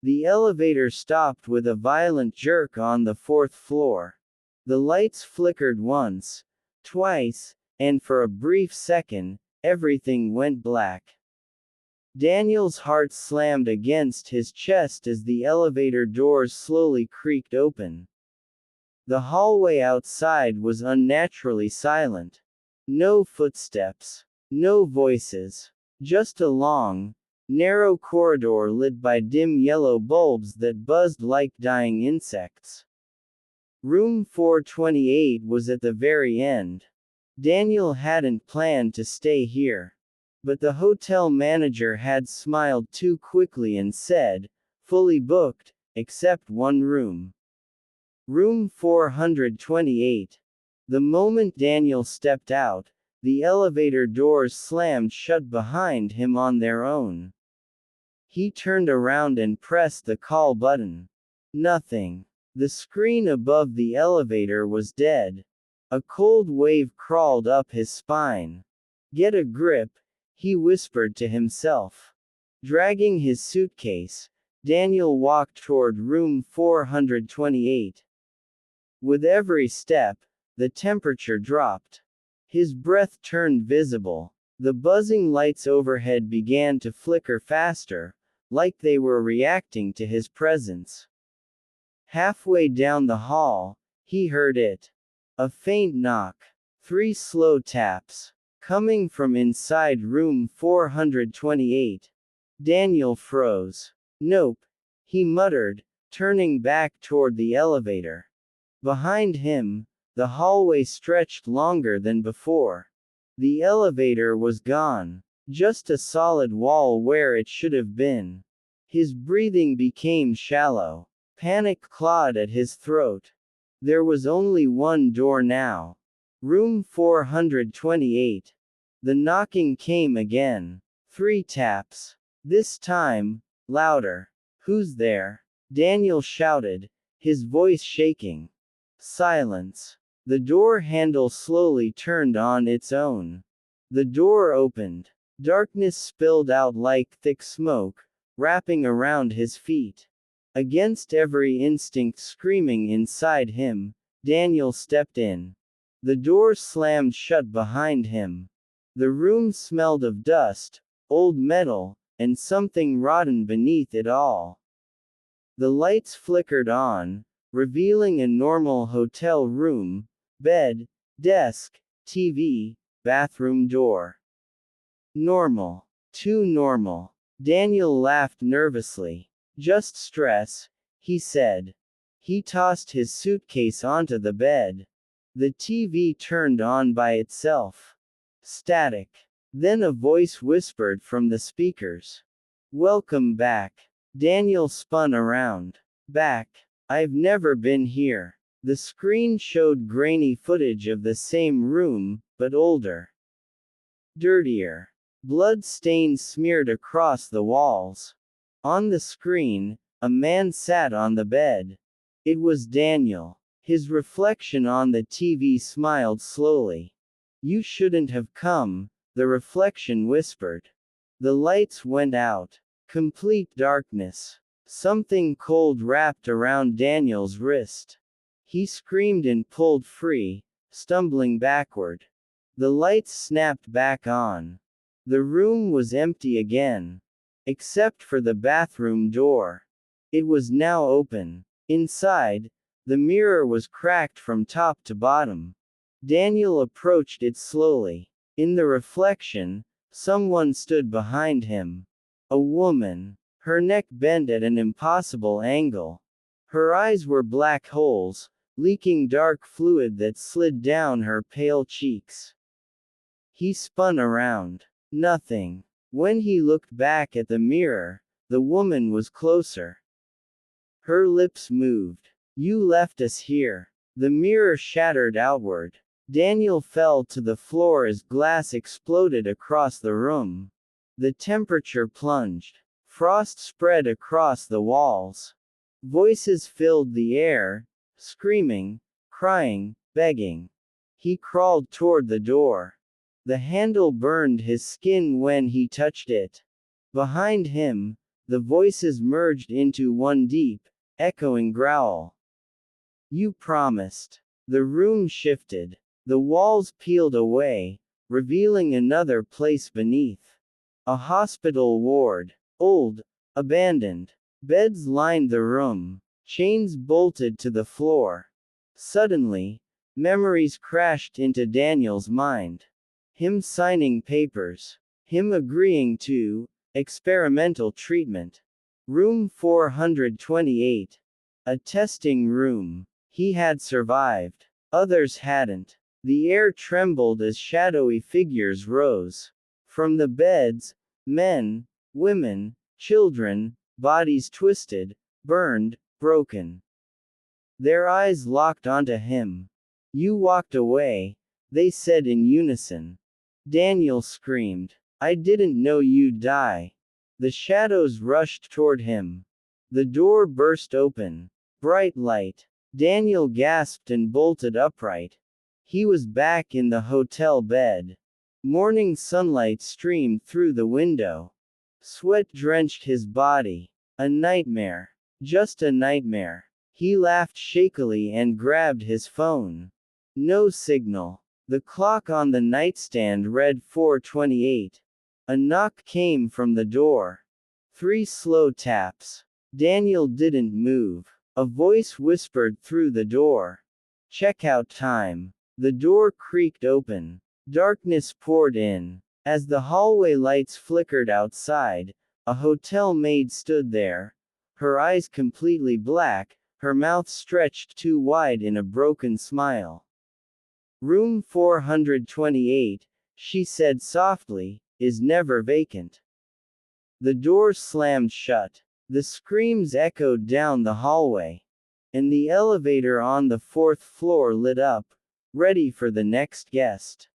The elevator stopped with a violent jerk on the fourth floor. The lights flickered once, twice, and for a brief second, everything went black. Daniel's heart slammed against his chest as the elevator doors slowly creaked open. The hallway outside was unnaturally silent. No footsteps. No voices. Just a long, narrow corridor lit by dim yellow bulbs that buzzed like dying insects. Room 428 was at the very end. Daniel hadn't planned to stay here. But the hotel manager had smiled too quickly and said, "Fully booked, except one room." Room 428. The moment Daniel stepped out, the elevator doors slammed shut behind him on their own. He turned around and pressed the call button. Nothing. The screen above the elevator was dead. A cold wave crawled up his spine. "Get a grip," he whispered to himself. Dragging his suitcase, Daniel walked toward room 428. With every step, the temperature dropped. His breath turned visible. The buzzing lights overhead began to flicker faster, like they were reacting to his presence. Halfway down the hall, he heard it. A faint knock. 3 slow taps. Coming from inside room 428. Daniel froze. "Nope," he muttered, turning back toward the elevator. Behind him, the hallway stretched longer than before. The elevator was gone. Just a solid wall where it should have been. His breathing became shallow. Panic clawed at his throat. There was only one door now. Room 428. The knocking came again. 3 taps. This time, louder. "Who's there?" Daniel shouted, his voice shaking. Silence. The door handle slowly turned on its own. The door opened. Darkness spilled out like thick smoke, wrapping around his feet. Against every instinct screaming inside him, Daniel stepped in. The door slammed shut behind him. The room smelled of dust, old metal, and something rotten beneath it all. The lights flickered on, revealing a normal hotel room: bed, desk, TV, bathroom door. Normal. Too normal. Daniel laughed nervously. "Just stress," he said. He tossed his suitcase onto the bed. The TV turned on by itself. Static. Then a voice whispered from the speakers. "Welcome back." Daniel spun around. "Back? I've never been here." The screen showed grainy footage of the same room, but older. Dirtier. Blood stains smeared across the walls. On the screen, a man sat on the bed. It was Daniel. His reflection on the TV smiled slowly. "You shouldn't have come," the reflection whispered. The lights went out. Complete darkness. Something cold wrapped around Daniel's wrist. He screamed and pulled free, stumbling backward. The lights snapped back on. The room was empty again. Except for the bathroom door. It was now open. Inside, the mirror was cracked from top to bottom. Daniel approached it slowly. In the reflection, someone stood behind him. A woman. Her neck bent at an impossible angle. Her eyes were black holes, leaking dark fluid that slid down her pale cheeks. He spun around. Nothing. When he looked back at the mirror, the woman was closer. Her lips moved. "You left us here." The mirror shattered outward. Daniel fell to the floor as glass exploded across the room. The temperature plunged. Frost spread across the walls. Voices filled the air, screaming, crying, begging. He crawled toward the door. The handle burned his skin when he touched it. Behind him, The voices merged into one deep, echoing growl. You promised. The room shifted. The walls peeled away, revealing another place beneath. A hospital ward. Old, abandoned. Beds lined the room. Chains bolted to the floor. Suddenly, memories crashed into Daniel's mind. Him signing papers. Him agreeing to experimental treatment. Room 428. A testing room. He had survived. Others hadn't. The air trembled as shadowy figures rose. From the beds, men, women, children, bodies twisted, burned, broken. Their eyes locked onto him. You walked away, they said in unison. Daniel screamed. I didn't know you'd die. The shadows rushed toward him. The door burst open. Bright light. Daniel gasped and bolted upright. He was back in the hotel bed. Morning sunlight streamed through the window. Sweat drenched his body. A nightmare. Just a nightmare. He laughed shakily and grabbed his phone. No signal. The clock on the nightstand read 4:28. A knock came from the door. 3 slow taps. Daniel didn't move. A voice whispered through the door. Checkout time. The door creaked open. Darkness poured in. As the hallway lights flickered outside, a hotel maid stood there, her eyes completely black, her mouth stretched too wide in a broken smile. Room 428, she said softly, is never vacant. The door slammed shut. The screams echoed down the hallway. And the elevator on the 4th floor lit up, ready for the next guest.